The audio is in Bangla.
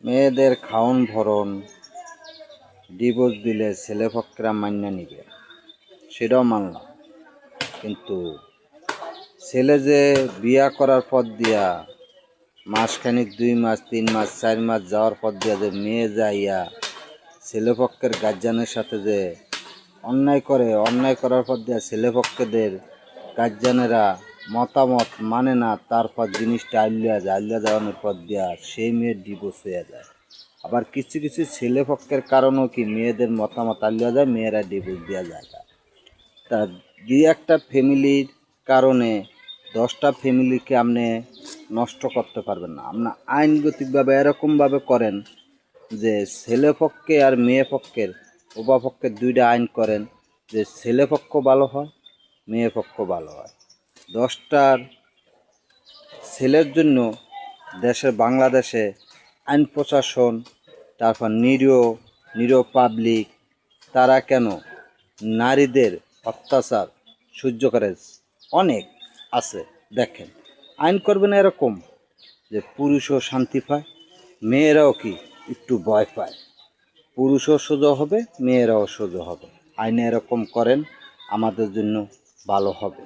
মেয়েদের খাওন ভরণ ডিভোর্স দিলে ছেলেপক্ষরা মান্য নিবে, সেটাও মানলাম। কিন্তু ছেলে যে বিয়া করার পর দিয়া মাসখানিক 2 মাস 3 মাস 4 মাস যাওয়ার পর দিয়া যে মেয়ে যাইয়া ছেলেপক্ষের গার্জিয়ানের সাথে যে অন্যায় করে, অন্যায় করার পর দিয়া ছেলেপক্ষদের গার্জিয়ানেরা মতামত মানে না, তারপর জিনিসটা আলিয়া যাওয়ানোর পর দিয়া সেই মেয়ের ডিভোর্স হয়ে যায়। আবার কিছু কিছু ছেলেপক্ষের কারণেও কি মেয়েদের মতামত আলিয়া যায়, মেয়েরা ডিভোর্স দেওয়া যায়। তা দুই একটা ফ্যামিলির কারণে 10টা ফ্যামিলিকে আপনি নষ্ট করতে পারবেন না। আপনার আইনগতিকভাবে এরকমভাবে করেন যে ছেলেপক্ষে আর মেয়ে পক্ষের উভয়পক্ষের 2টা আইন করেন, যে ছেলেপক্ষ ভালো হয়, মেয়ে পক্ষ ভালো হয়। 10টার ছেলের জন্য বাংলাদেশে আইন প্রশাসন, তারপর নিরীহ পাবলিক, তারা কেন নারীদের অত্যাচার সহ্য করে? অনেক আছে। দেখেন, আইন করবেন এরকম যে পুরুষও শান্তি পায়, মেয়েরাও কি একটু ভয় পায়। পুরুষও সোজা হবে, মেয়েরাও সোজা হবে। আইনে এরকম করেন, আমাদের জন্য ভালো হবে।